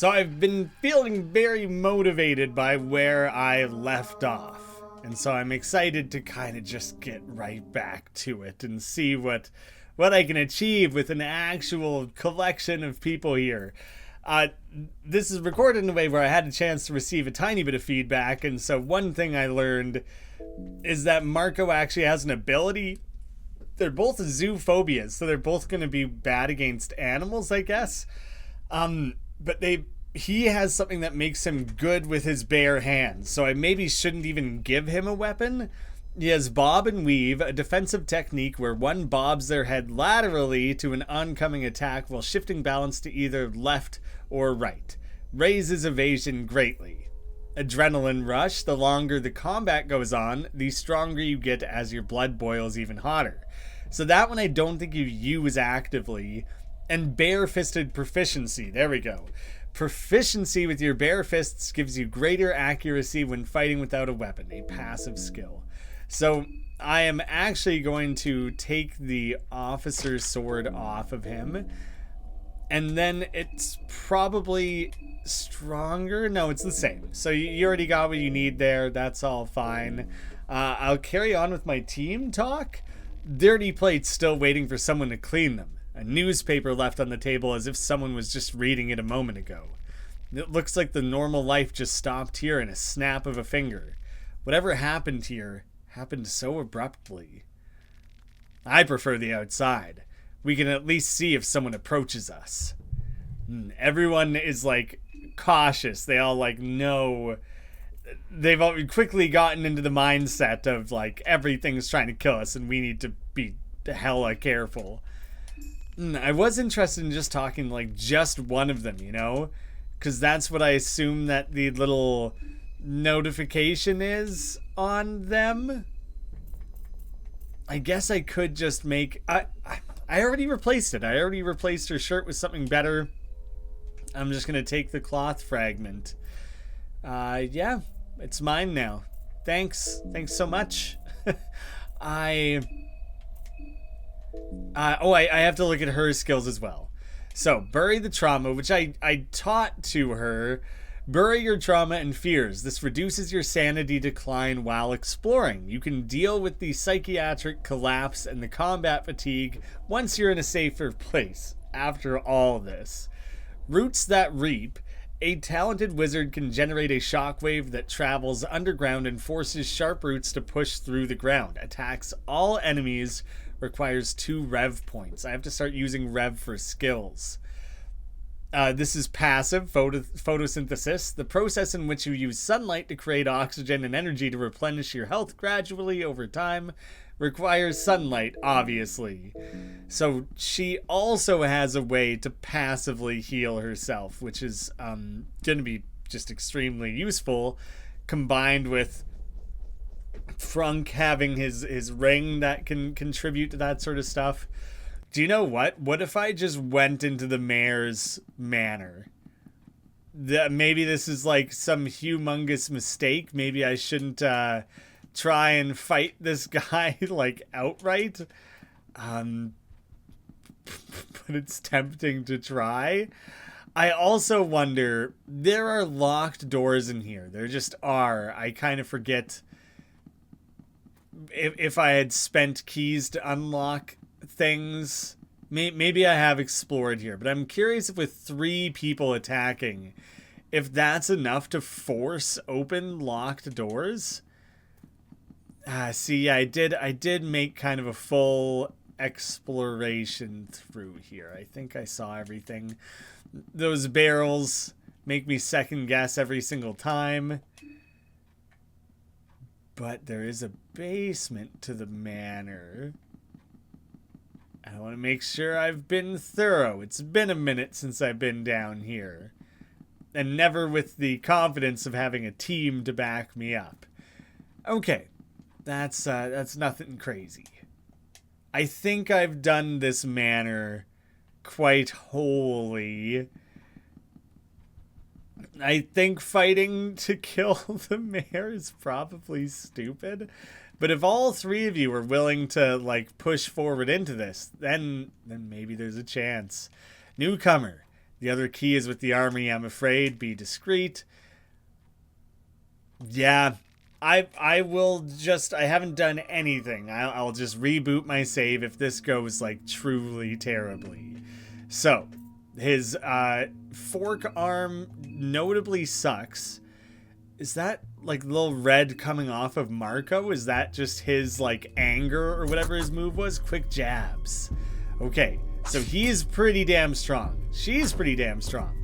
So I've been feeling very motivated by where I left off. And so I'm excited to kind of just get right back to it and see what I can achieve with an actual collection of people here. Uh, this is recorded in a way where I had a chance to receive a tiny bit of feedback, and so one thing I learned is that Marco actually has an ability. They're both zoophobias, so they're both going to be bad against animals, I guess. But he has something that makes him good with his bare hands, so I maybe shouldn't even give him a weapon. He has bob and weave, a defensive technique where one bobs their head laterally to an oncoming attack while shifting balance to either left or right. Raises evasion greatly. Adrenaline rush, the longer the combat goes on, the stronger you get as your blood boils even hotter. So that one I don't think you use actively. And bare-fisted proficiency, there we go. Proficiency with your bare fists gives you greater accuracy when fighting without a weapon, a passive skill. So I am actually going to take the officer's sword off of him. And then it's probably stronger. No, it's the same. So you already got what you need there. That's all fine. I'll carry on with my team talk. Dirty plates still waiting for someone to clean them. A newspaper left on the table as if someone was just reading it a moment ago. It looks like the normal life just stopped here in a snap of a finger. Whatever happened here happened so abruptly. I prefer the outside. We can at least see if someone approaches us. Everyone is like cautious. They all like know. They've all quickly gotten into the mindset of like everything's trying to kill us and we need to be hella careful. I was interested in just talking like just one of them, you know? Because that's what I assume that the little notification is on them. I guess I could just make... I already replaced it. I already replaced her shirt with something better. I'm just going to take the cloth fragment. Yeah, it's mine now. Thanks. Thanks so much. I have to look at her skills as well. So, bury the trauma, which I taught to her. Bury your trauma and fears. This reduces your sanity decline while exploring. You can deal with the psychiatric collapse and the combat fatigue once you're in a safer place. After all this. Roots that reap. A talented wizard can generate a shockwave that travels underground and forces sharp roots to push through the ground. Attacks all enemies. Requires 2 rev points. I have to start using rev for skills. This is passive photosynthesis, the process in which you use sunlight to create oxygen and energy to replenish your health gradually over time. Requires sunlight, obviously. So she also has a way to passively heal herself, which is going to be just extremely useful, combined with Frunk having his ring that can contribute to that sort of stuff. Do you know what? What if I just went into the mayor's manor? Maybe this is like some humongous mistake. Maybe I shouldn't try and fight this guy like outright. But it's tempting to try. I also wonder, there are locked doors in here. There just are. I kind of forget if I had spent keys to unlock things. Maybe I have explored here, but I'm curious if with 3 people attacking, if that's enough to force open locked doors. See, I did make kind of a full exploration through here. I think I saw everything. Those barrels make me second guess every single time. But there is a basement to the manor. I want to make sure I've been thorough. It's been a minute since I've been down here. And never with the confidence of having a team to back me up. Okay. That's nothing crazy. I think I've done this manor quite wholly. I think fighting to kill the mayor is probably stupid. But if all 3 of you are willing to like push forward into this, then maybe there's a chance. Newcomer. The other key is with the army, I'm afraid. Be discreet. Yeah, I will just, I haven't done anything. I'll just reboot my save if this goes, like, truly terribly. So, his fork arm notably sucks. Is that, like, little red coming off of Marco? Is that just his, like, anger or whatever his move was? Quick jabs. Okay, so he's pretty damn strong. She's pretty damn strong.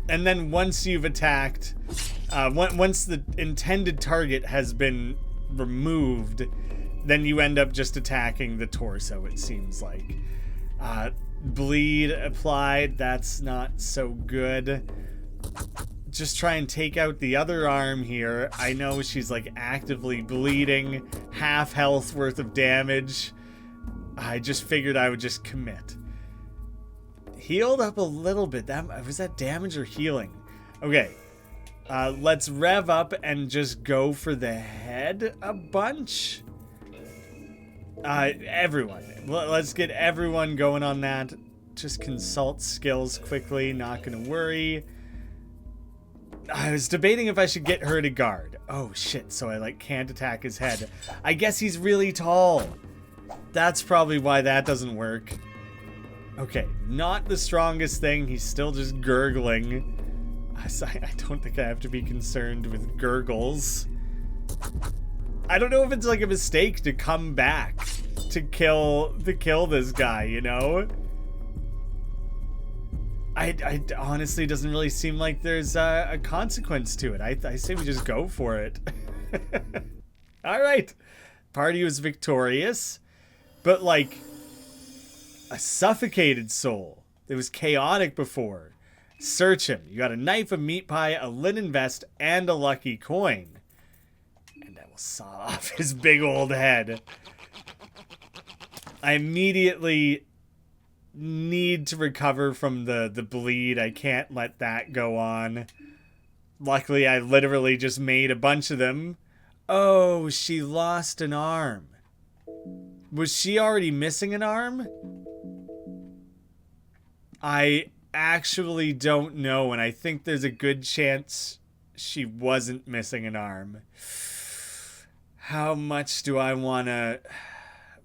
And then once you've attacked, once the intended target has been removed, then you end up just attacking the torso, it seems like. Bleed applied, that's not so good. Just try and take out the other arm here. I know she's like actively bleeding, half health worth of damage. I just figured I would just commit. Healed up a little bit. Was that damage or healing? Okay. Let's rev up and just go for the head a bunch. Everyone. Let's get everyone going on that. Just consult skills quickly. Not gonna worry. I was debating if I should get her to guard. Oh shit, so I like can't attack his head. I guess he's really tall. That's probably why that doesn't work. Okay, not the strongest thing. He's still just gurgling. I don't think I have to be concerned with gurgles. I don't know if it's like a mistake to come back to kill this guy, you know? I honestly doesn't really seem like there's a consequence to it. I say we just go for it. All right. Party was victorious, but like a suffocated soul. It was chaotic before. Search him. You got a knife, a meat pie, a linen vest, and a lucky coin. And I will saw off his big old head. I immediately need to recover from the bleed. I can't let that go on. Luckily, I literally just made a bunch of them. Oh, she lost an arm. Was she already missing an arm? I actually don't know, and I think there's a good chance she wasn't missing an arm. How much do I want to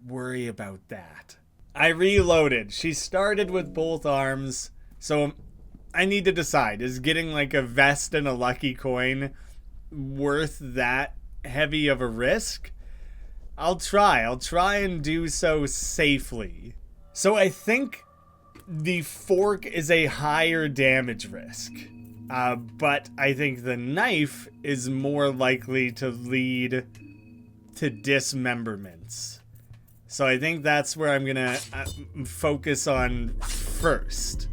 worry about that? I reloaded. She started with both arms, so I need to decide. Is getting like a vest and a lucky coin worth that heavy of a risk? I'll try and do so safely. So I think the fork is a higher damage risk. But I think the knife is more likely to lead to dismemberments. So I think that's where I'm gonna focus on first.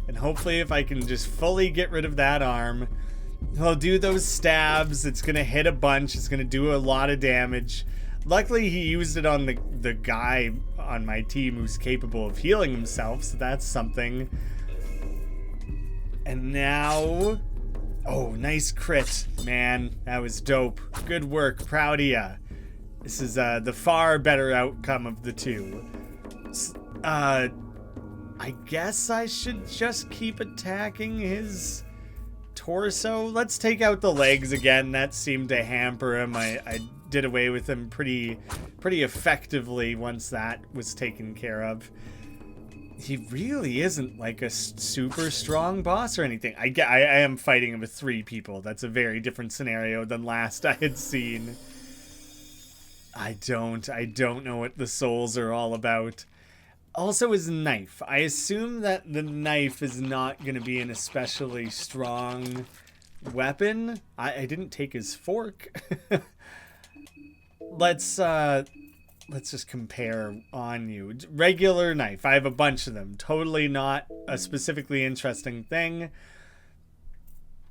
And hopefully if I can just fully get rid of that arm, I'll do those stabs. It's gonna hit a bunch. It's gonna do a lot of damage. Luckily, he used it on the guy on my team who's capable of healing himself, so that's something. And now... Oh, nice crit, man. That was dope. Good work. Proud of ya. This is the far better outcome of the two. I guess I should just keep attacking his torso. Let's take out the legs again. That seemed to hamper him. I did away with him pretty effectively once that was taken care of. He really isn't like a super strong boss or anything. I am fighting him with 3 people. That's a very different scenario than last I had seen. I don't know what the souls are all about. Also his knife. I assume that the knife is not going to be an especially strong weapon. I didn't take his fork. Let's just compare on you. Regular knife. I have a bunch of them. Totally not a specifically interesting thing.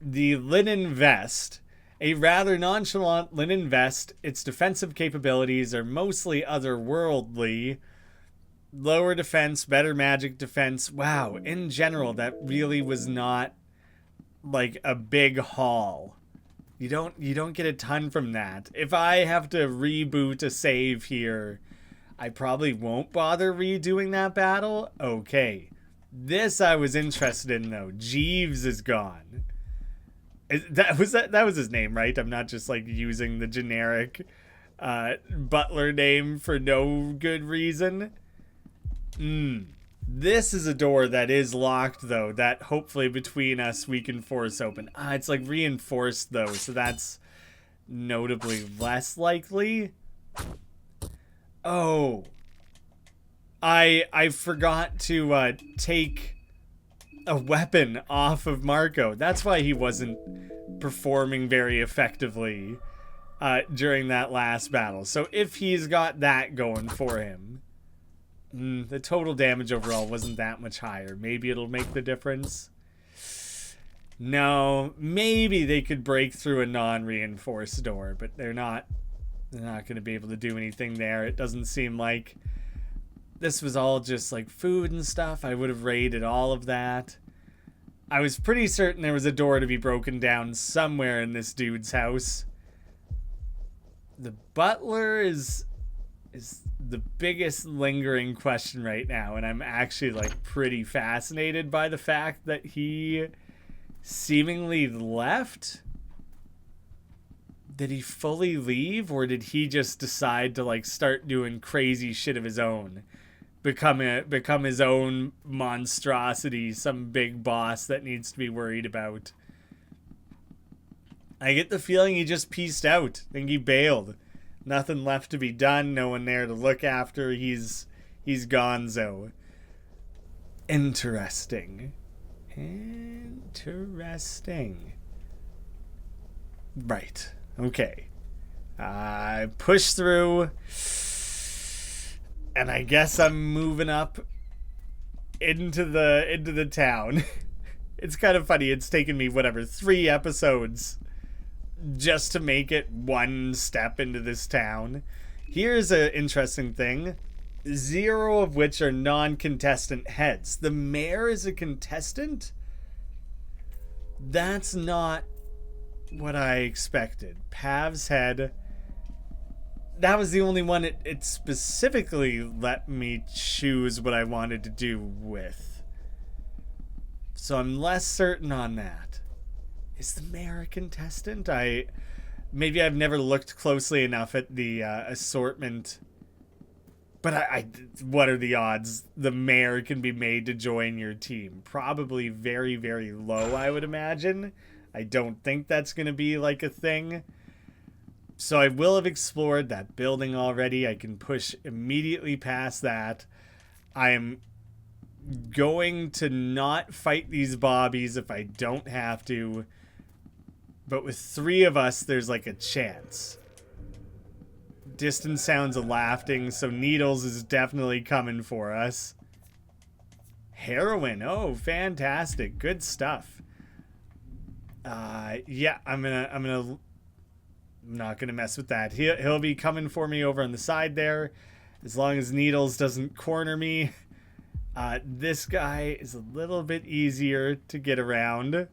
The linen vest. A rather nonchalant linen vest. Its defensive capabilities are mostly otherworldly. Lower defense, better magic defense. Wow, in general, that really was not like a big haul. You don't get a ton from that. If I have to reboot a save here, I probably won't bother redoing that battle. Okay. This I was interested in, though. Jeeves is gone. That was his name, right? I'm not just like using the generic butler name for no good reason. This is a door that is locked, though, that hopefully between us we can force open. It's like reinforced, though, so that's notably less likely. Oh, I forgot to take a weapon off of Marco. That's why he wasn't performing very effectively during that last battle. So if he's got that going for him, the total damage overall wasn't that much higher. Maybe it'll make the difference. No, maybe they could break through a non-reinforced door, but they're not going to be able to do anything there. It doesn't seem like. This was all just like food and stuff. I would have raided all of that. I was pretty certain there was a door to be broken down somewhere in this dude's house. The butler is the biggest lingering question right now, and I'm actually like pretty fascinated by the fact that he seemingly left. Did he fully leave, or did he just decide to like start doing crazy shit of his own? Become his own monstrosity, some big boss that needs to be worried about. I get the feeling he just pieced out. I think he bailed. Nothing left to be done. No one there to look after. He's gonzo. Interesting. Right. Okay. I push through. And I guess I'm moving up into the town. It's kind of funny. It's taken me, 3 episodes just to make it one step into this town. Here's an interesting thing. 0 of which are non-contestant heads. The mayor is a contestant? That's not what I expected. Pav's head. That was the only one it specifically let me choose what I wanted to do with. So I'm less certain on that. Is the mayor a contestant? Maybe I've never looked closely enough at the assortment. But what are the odds the mayor can be made to join your team? Probably very, very low, I would imagine. I don't think that's going to be like a thing. So I will have explored that building already. I can push immediately past that. I am going to not fight these bobbies if I don't have to. But with 3 of us, there's like a chance. Distant sounds of laughing, so Needles is definitely coming for us. Heroin. Oh, fantastic. Good stuff. Yeah, I'm not gonna mess with that. He'll be coming for me over on the side there, as long as Needles doesn't corner me. This guy is a little bit easier to get around.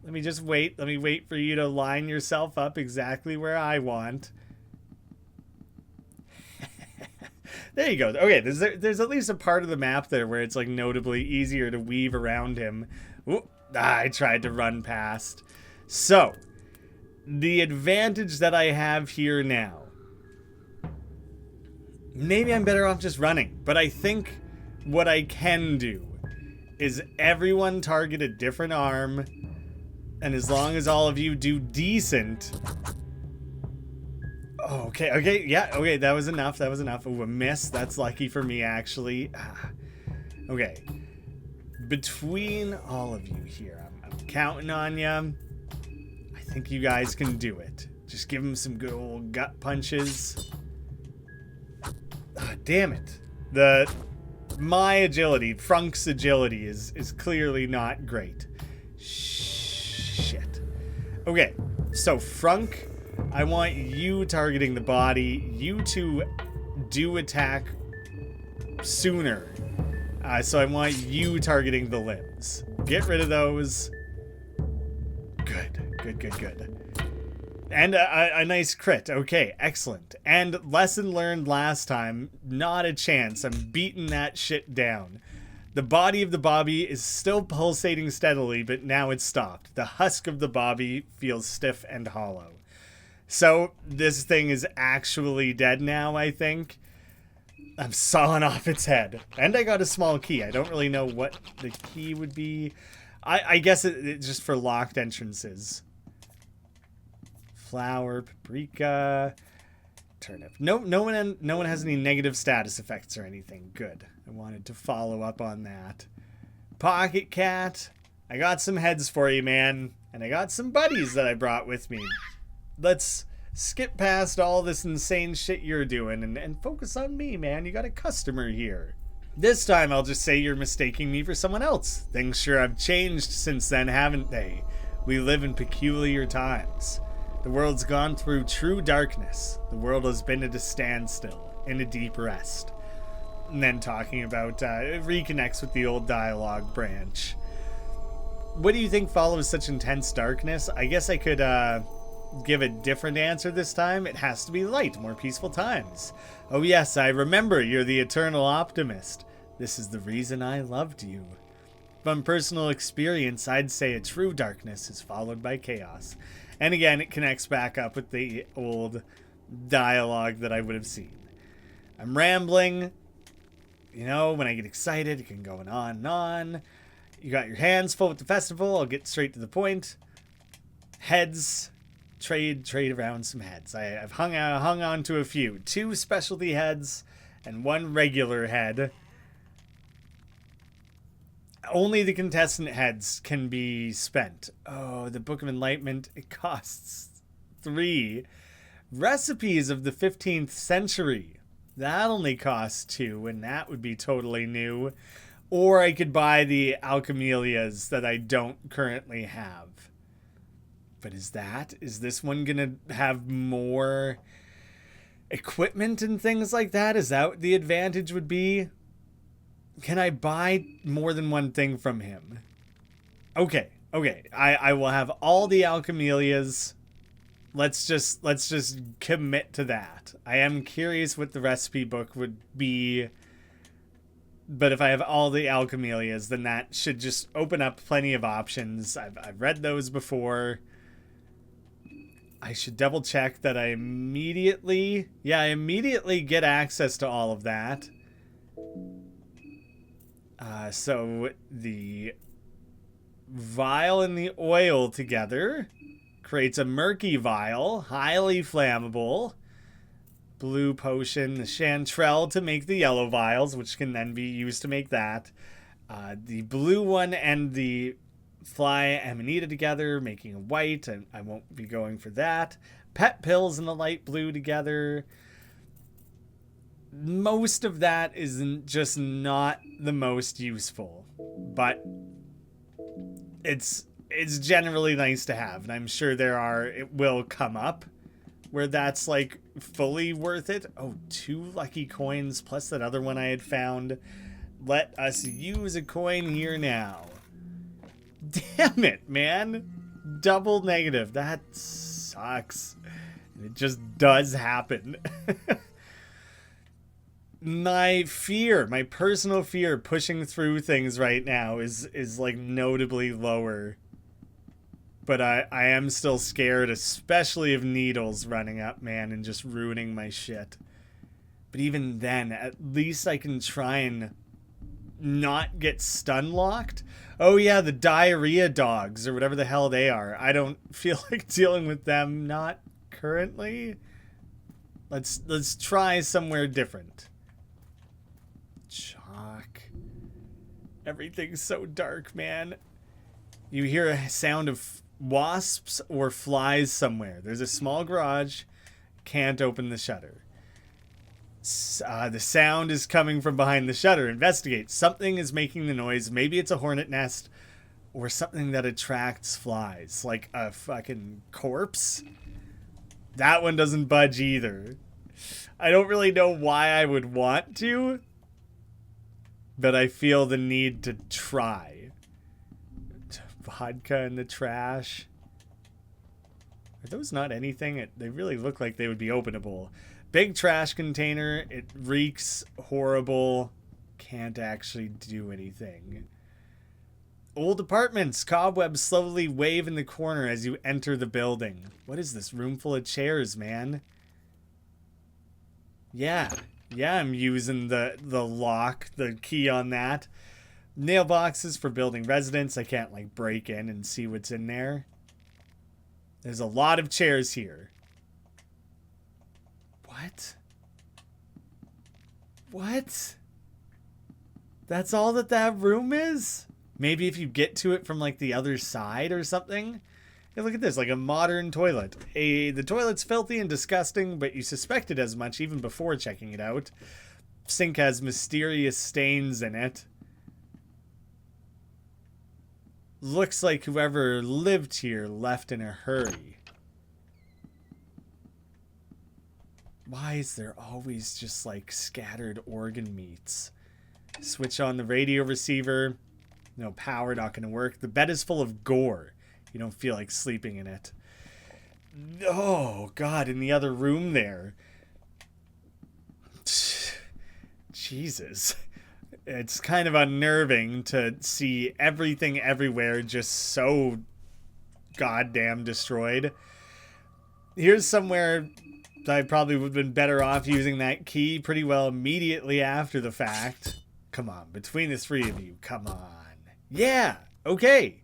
Let me just wait. Let me wait for you to line yourself up exactly where I want. There you go. Okay, there's at least a part of the map there where it's like notably easier to weave around him. Ooh, I tried to run past. So, the advantage that I have here now. Maybe I'm better off just running, but I think what I can do is everyone target a different arm, and as long as all of you do decent... Oh, okay, yeah, okay, that was enough, Ooh, a miss, that's lucky for me, actually. Okay. Between all of you here, I'm counting on you. I think you guys can do it. Just give him some good old gut punches. Damn it. My agility, Frunk's agility is clearly not great. Shit. Okay, so Frunk, I want you targeting the body. You two do attack sooner. So I want you targeting the limbs. Get rid of those. Good. And a nice crit. Okay, excellent. And lesson learned last time, not a chance. I'm beating that shit down. The body of the Bobby is still pulsating steadily, but now it's stopped. The husk of the Bobby feels stiff and hollow. So this thing is actually dead now, I think. I'm sawing off its head. And I got a small key. I don't really know what the key would be. I guess it's just for locked entrances. Flour, paprika, turnip. No one has any negative status effects or anything. Good. I wanted to follow up on that. Pocket cat. I got some heads for you, man. And I got some buddies that I brought with me. Let's skip past all this insane shit you're doing and focus on me, man. You got a customer here. This time I'll just say you're mistaking me for someone else. Things sure have changed since then, haven't they? We live in peculiar times. The world's gone through true darkness. The world has been at a standstill, in a deep rest. And then talking about, it reconnects with the old dialogue branch. What do you think follows such intense darkness? I guess I could, give a different answer this time. It has to be light, more peaceful times. Oh yes, I remember, you're the eternal optimist. This is the reason I loved you. From personal experience, I'd say a true darkness is followed by chaos. And again, it connects back up with the old dialogue that I would have seen. I'm rambling. You know, when I get excited, it can go on and on. You got your hands full with the festival. I'll get straight to the point. Heads. Trade around some heads. I've hung on to a few. 2 specialty heads and 1 regular head. Only the contestant heads can be spent. Oh, the Book of Enlightenment. It costs 3. Recipes of the 15th century. That only costs 2, and that would be totally new. Or I could buy the alchemelias that I don't currently have. But is this one gonna have more equipment and things like that? Is that what the advantage would be? Can I buy more than one thing from him? Okay. I will have all the alchemelias. Let's just commit to that. I am curious what the recipe book would be. But if I have all the alchemelias, then that should just open up plenty of options. I've read those before. I should double check that I immediately get access to all of that. So the vial and the oil together creates a murky vial, highly flammable. Blue potion, the chanterelle to make the yellow vials, which can then be used to make that. The blue one and the fly amanita together, making a white, and I won't be going for that. Pet pills in the light blue together. Most of that is just not the most useful, but it's generally nice to have, and I'm sure it will come up where that's like fully worth it. Oh, 2 lucky coins plus that other one I had found. Let us use a coin here now. Damn it, man. Double negative. That sucks. It just does happen. My personal fear pushing through things right now is like notably lower. But I am still scared, especially of needles running up, man, and just ruining my shit. But even then, at least I can try and not get stun locked. Oh yeah, the diarrhea dogs or whatever the hell they are. I don't feel like dealing with them, not currently. Let's try somewhere different. Chalk. Everything's so dark, man. You hear a sound of wasps or flies somewhere. There's a small garage. Can't open the shutter. The sound is coming from behind the shutter. Investigate. Something is making the noise. Maybe it's a hornet nest or something that attracts flies. Like a fucking corpse. That one doesn't budge either. I don't really know why I would want to, but I feel the need to try. Vodka in the trash. Are those not anything? They really look like they would be openable. Big trash container. It reeks horrible. Can't actually do anything. Old apartments. Cobwebs slowly wave in the corner as you enter the building. What is this room full of chairs, man? Yeah, I'm using the lock, the key on that. Nail boxes for building residence. I can't, like, break in and see what's in there. There's a lot of chairs here. What? What? That's all that room is? Maybe if you get to it from, like, the other side or something? Hey, look at this, like a modern toilet. The toilet's filthy and disgusting, but you suspected as much even before checking it out. Sink has mysterious stains in it. Looks like whoever lived here left in a hurry. Why is there always just, like, scattered organ meats? Switch on the radio receiver. No power, not gonna work. The bed is full of gore. You don't feel like sleeping in it. Oh, God, in the other room there. Jesus. It's kind of unnerving to see everything everywhere just so goddamn destroyed. Here's somewhere I probably would have been better off using that key pretty well immediately after the fact. Come on, between the three of you, come on. Yeah, okay.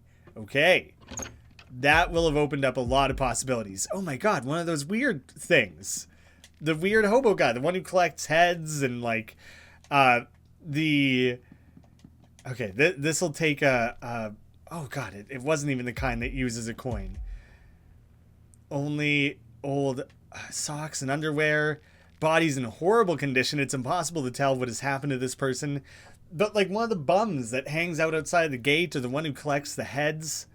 That will have opened up a lot of possibilities. Oh my God, one of those weird things. The weird hobo guy, the one who collects heads and, like, this will take oh God, it wasn't even the kind that uses a coin. Only old socks and underwear. Body's in horrible condition. It's impossible to tell what has happened to this person. But, like, one of the bums that hangs out outside the gate or the one who collects the heads.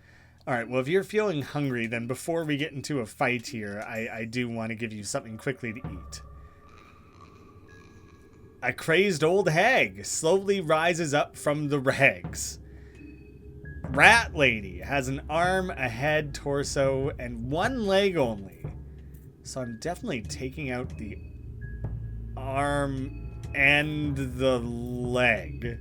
Alright, well, if you're feeling hungry, then before we get into a fight here, I do want to give you something quickly to eat. A crazed old hag slowly rises up from the rags. Rat lady has an arm, a head, torso, and one leg only. So I'm definitely taking out the arm and the leg.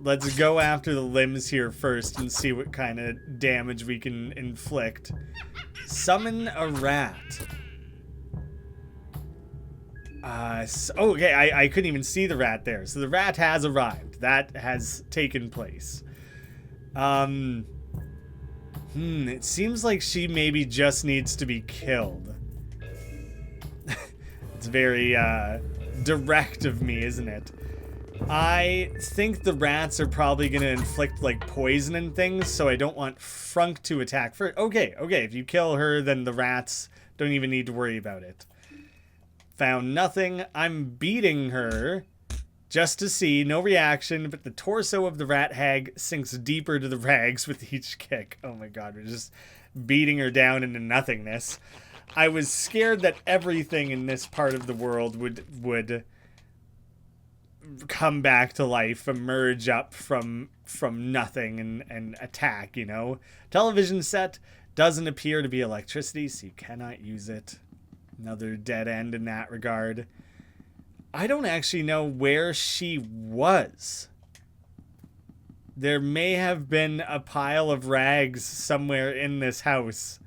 Let's go after the limbs here first and see what kind of damage we can inflict. Summon a rat. Okay, I couldn't even see the rat there. So the rat has arrived. That has taken place. It seems like she maybe just needs to be killed. It's very, direct of me, isn't it? I think the rats are probably going to inflict, like, poison and things, so I don't want Frunk to attack first. Okay, if you kill her, then the rats don't even need to worry about it. Found nothing. I'm beating her just to see. No reaction, but the torso of the rat hag sinks deeper to the rags with each kick. Oh my God, we're just beating her down into nothingness. I was scared that everything in this part of the world would come back to life, emerge up from nothing and attack, you know? Television set doesn't appear to be electricity, so you cannot use it. Another dead end in that regard. I don't actually know where she was. There may have been a pile of rags somewhere in this house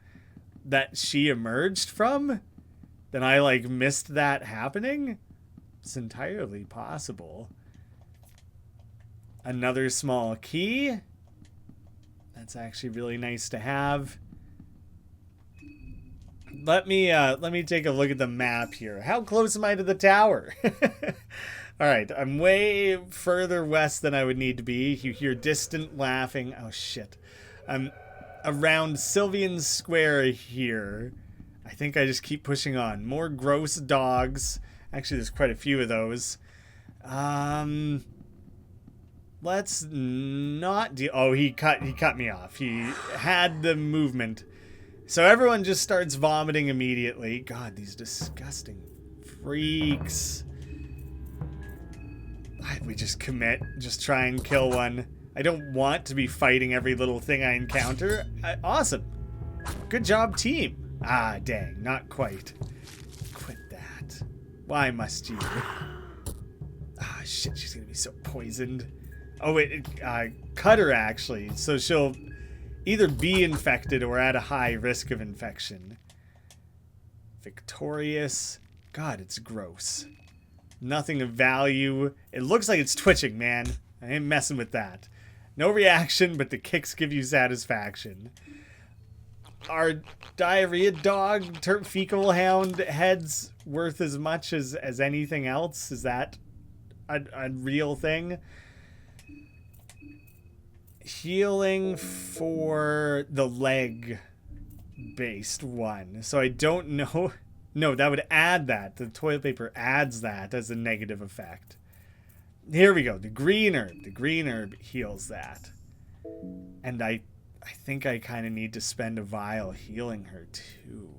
that she emerged from. Then I, like, missed that happening. It's entirely possible. Another small key. That's actually really nice to have. Let me take a look at the map here. How close am I to the tower? Alright, I'm way further west than I would need to be. You hear distant laughing. Oh, shit. I'm around Sylvian Square here. I think I just keep pushing on. More gross dogs. Actually, there's quite a few of those. Let's not do... Oh, he cut me off. He had the movement. So everyone just starts vomiting immediately. God, these disgusting freaks. We just commit. Just try and kill one. I don't want to be fighting every little thing I encounter. Awesome. Good job, team. Ah, dang. Not quite. Quit that. Why must you? Ah, Oh, shit, she's gonna be so poisoned. Oh, wait, cut her, actually. So she'll either be infected or at a high risk of infection. Victorious. God, it's gross. Nothing of value. It looks like it's twitching, man. I ain't messing with that. No reaction, but the kicks give you satisfaction. Are diarrhea dog, fecal hound heads worth as much as anything else? Is that a real thing? Healing for the leg-based one. So I don't know. No, that would add that. The toilet paper adds that as a negative effect. Here we go. The green herb. The green herb heals that. And I think I kind of need to spend a vial healing her too.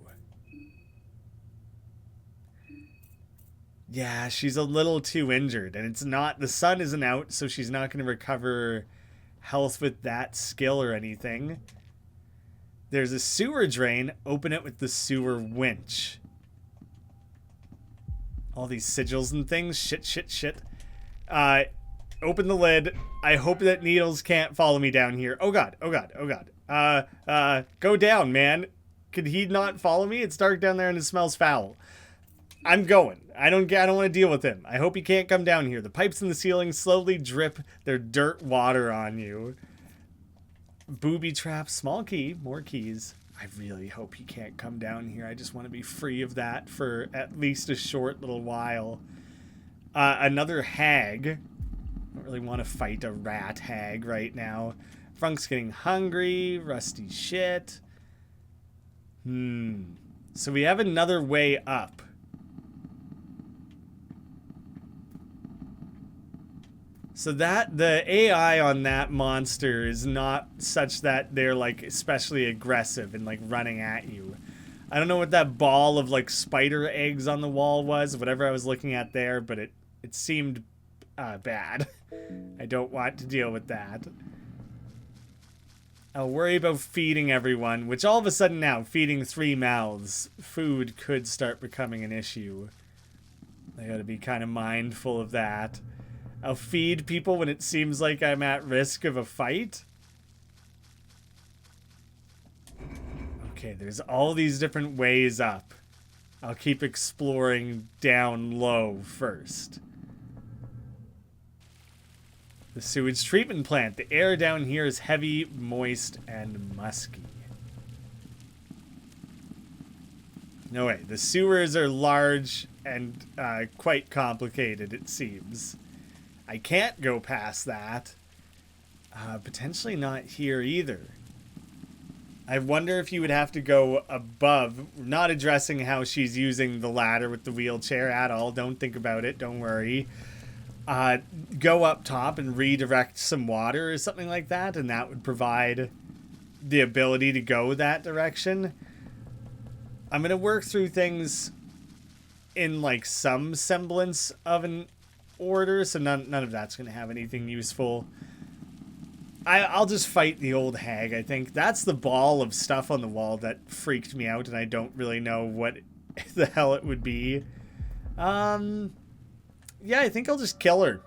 Yeah, she's a little too injured. And it's not... The sun isn't out, so she's not going to recover health with that skill or anything. There's a sewer drain. Open it with the sewer winch. All these sigils and things. Shit. Open the lid. I hope that needles can't follow me down here. Oh god. Go down, man. Could he not follow me? It's dark down there and it smells foul. I'm going. I don't want to deal with him. I hope he can't come down here. The pipes in the ceiling slowly drip their dirt water on you. Booby trap, small key, more keys. I really hope he can't come down here. I just want to be free of that for at least a short little while. Another hag. I don't really want to fight a rat hag right now. Frunk's getting hungry. Rusty shit. So we have another way up. So that the AI on that monster is not such that they're like especially aggressive and like running at you. I don't know what that ball of like spider eggs on the wall was, whatever I was looking at there, but it seemed bad. I don't want to deal with that. I'll worry about feeding everyone, which all of a sudden now, feeding 3 mouths, food could start becoming an issue. I gotta be kind of mindful of that. I'll feed people when it seems like I'm at risk of a fight. Okay, there's all these different ways up. I'll keep exploring down low first. The sewage treatment plant. The air down here is heavy, moist, and musky. No way. The sewers are large and quite complicated, it seems. I can't go past that. Potentially not here either. I wonder if you would have to go above, not addressing how she's using the ladder with the wheelchair at all. Don't think about it. Don't worry. Go up top and redirect some water or something like that, and that would provide the ability to go that direction. I'm going to work through things in like some semblance of an order, so none of that's going to have anything useful. I'll just fight the old hag, I think. That's the ball of stuff on the wall that freaked me out, and I don't really know what the hell it would be. Yeah, I think I'll just kill her.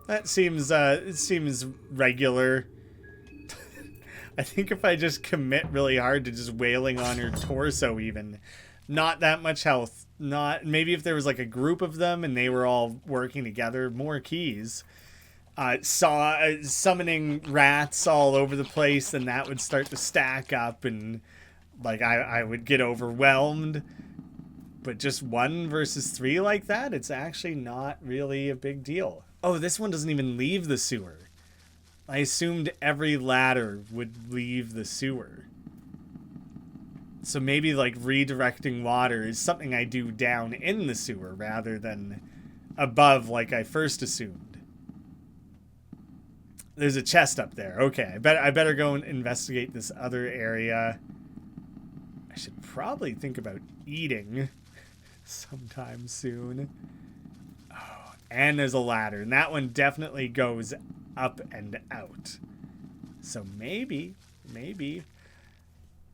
That seems, it seems regular. I think if I just commit really hard to just wailing on her torso even, not that much health. Maybe if there was like a group of them and they were all working together, more keys. Summoning rats all over the place, then that would start to stack up and like I would get overwhelmed. But just 1 versus 3 like that, it's actually not really a big deal. Oh, this one doesn't even leave the sewer. I assumed every ladder would leave the sewer. So maybe like redirecting water is something I do down in the sewer rather than above like I first assumed. There's a chest up there. Okay, I better go and investigate this other area. I should probably think about eating sometime soon. Oh, and there's a ladder, and that one definitely goes up and out. So maybe.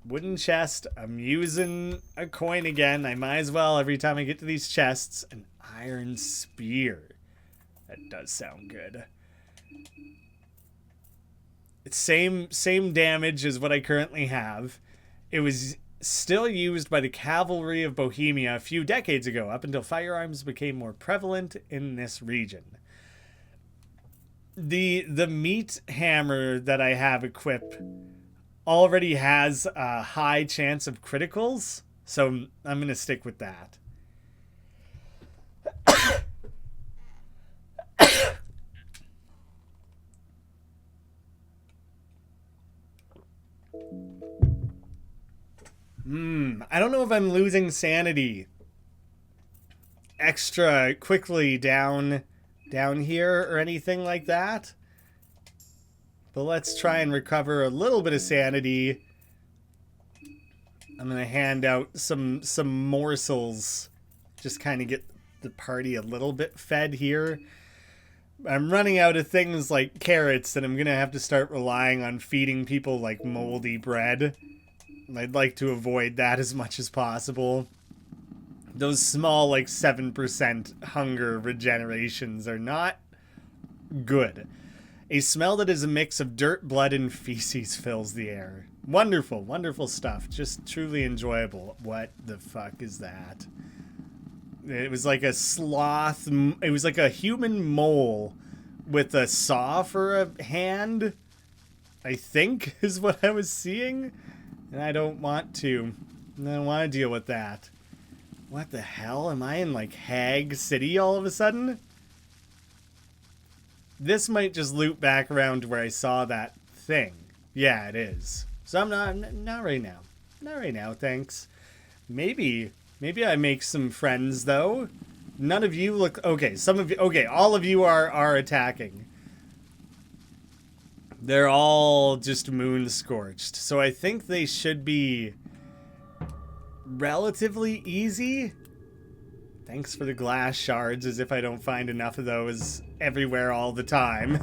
Wooden chest. I'm using a coin again. I might as well every time I get to these chests. An iron spear. That does sound good. It's same damage as what I currently have. It was still used by the cavalry of Bohemia a few decades ago, up until firearms became more prevalent in this region. The meat hammer that I have equipped already has a high chance of criticals, so I'm going to stick with that. I don't know if I'm losing sanity extra quickly down here or anything like that. But let's try and recover a little bit of sanity. I'm going to hand out some morsels. Just kind of get the party a little bit fed here. I'm running out of things like carrots, and I'm going to have to start relying on feeding people like moldy bread. I'd like to avoid that as much as possible. Those small, like, 7% hunger regenerations are not good. A smell that is a mix of dirt, blood, and feces fills the air. Wonderful, wonderful stuff. Just truly enjoyable. What the fuck is that? It was like a sloth. It was like a human mole with a saw for a hand, I think, is what I was seeing. And I don't want to. I don't want to deal with that. What the hell? Am I in, like, Hag City all of a sudden? This might just loop back around to where I saw that thing. Yeah, it is. So I'm not right now. Not right now, thanks. Maybe I make some friends, though. None of you look... Okay, some of you... Okay, all of you are attacking. They're all just moon-scorched. So I think they should be relatively easy. Thanks for the glass shards, as if I don't find enough of those everywhere all the time.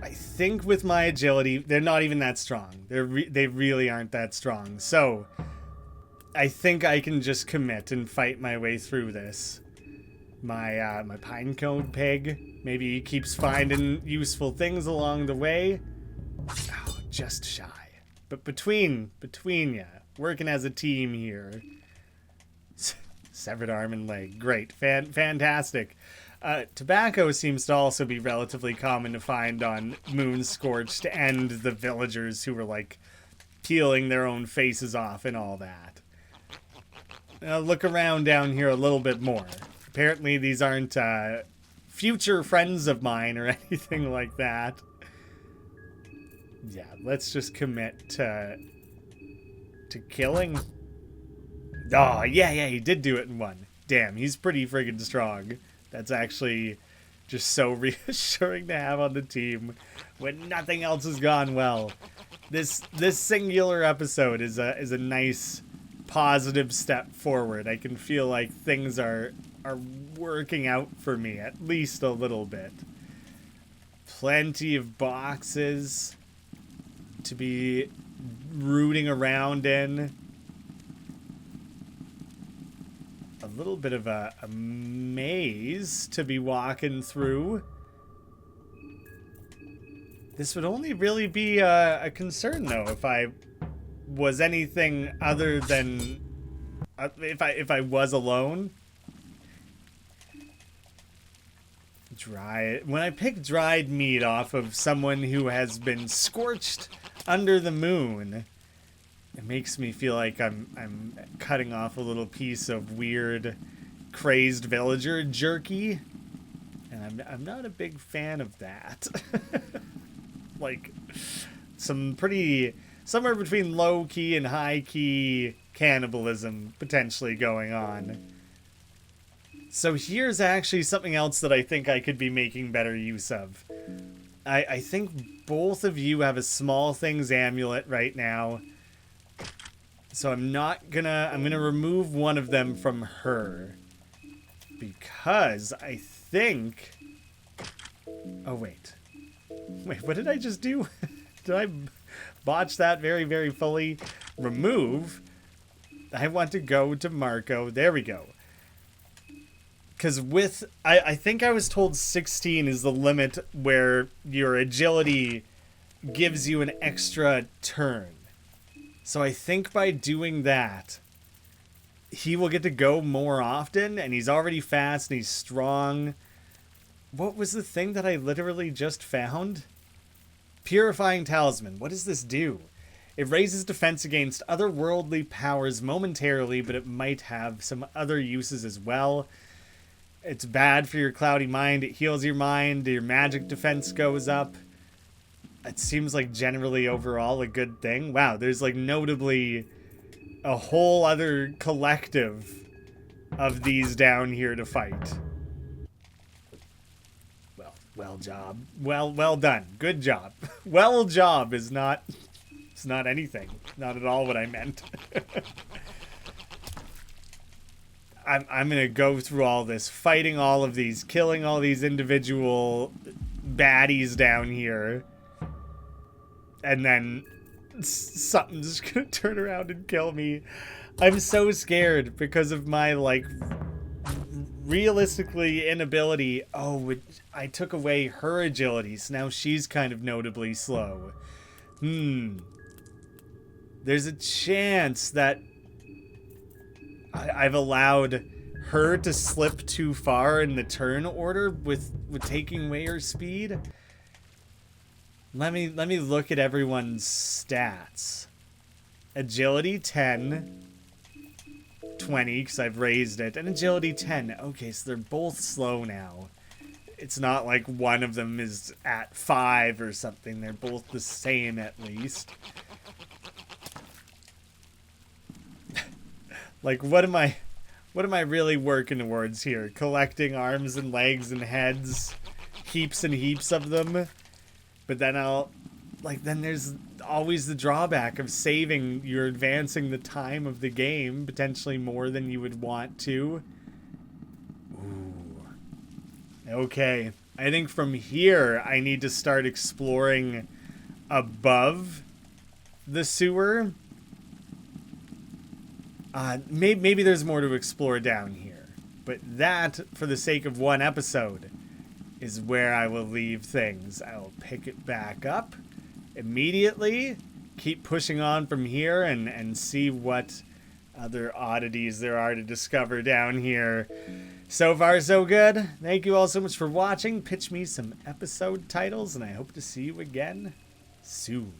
I think with my agility, they're not even that strong. They really aren't that strong. So I think I can just commit and fight my way through this. My pinecone pig, maybe he keeps finding useful things along the way. Oh, just shy. But between ya, working as a team here. Severed arm and leg, great, fantastic. Tobacco seems to also be relatively common to find on Moon-Scorched and the villagers who were like peeling their own faces off and all that. Look around down here a little bit more. Apparently these aren't future friends of mine or anything like that. Yeah, let's just commit to killing. Oh, yeah, he did do it in one. Damn, he's pretty friggin' strong. That's actually just so reassuring to have on the team when nothing else has gone well. This singular episode is a nice positive step forward. I can feel like things are working out for me, at least a little bit. Plenty of boxes to be rooting around in. A little bit of a maze to be walking through. This would only really be a concern, though, if I was anything other than... if I was alone. When I pick dried meat off of someone who has been scorched under the moon, it makes me feel like I'm cutting off a little piece of weird, crazed villager jerky, and I'm not a big fan of that. Like somewhere between low key and high key cannibalism potentially going on. So here's actually something else that I think I could be making better use of. I think both of you have a small things amulet right now. So I'm gonna remove one of them from her. Because I think... Oh, wait. Wait, what did I just do? Did I botch that very, very fully? Remove. I want to go to Marco. There we go. Because I think I was told 16 is the limit where your agility gives you an extra turn. So I think by doing that, he will get to go more often, and he's already fast and he's strong. What was the thing that I literally just found? Purifying Talisman. What does this do? It raises defense against otherworldly powers momentarily, but it might have some other uses as well. It's bad for your cloudy mind. It heals your mind. Your magic defense goes up. It seems like generally overall a good thing. Wow, there's like notably a whole other collective of these down here to fight. Well job. Well done. Good job. Well job is not... It's not anything. Not at all what I meant. I'm gonna go through all this, fighting all of these, killing all these individual baddies down here. And then something's gonna turn around and kill me. I'm so scared because of my, like, realistically inability. Oh, I took away her agility, so now she's kind of notably slow. There's a chance that I've allowed her to slip too far in the turn order with taking away her speed. Let me look at everyone's stats. Agility 10, 20 because I've raised it, and agility 10. Okay, so they're both slow now. It's not like one of them is at 5 or something. They're both the same at least. Like, what am I really working towards here? Collecting arms and legs and heads, heaps and heaps of them. But then then there's always the drawback of saving. You're advancing the time of the game potentially more than you would want to. Ooh. Okay, I think from here I need to start exploring above the sewer. Maybe there's more to explore down here, but that, for the sake of one episode, is where I will leave things. I will pick it back up immediately, keep pushing on from here, and see what other oddities there are to discover down here. So far, so good. Thank you all so much for watching. Pitch me some episode titles, and I hope to see you again soon.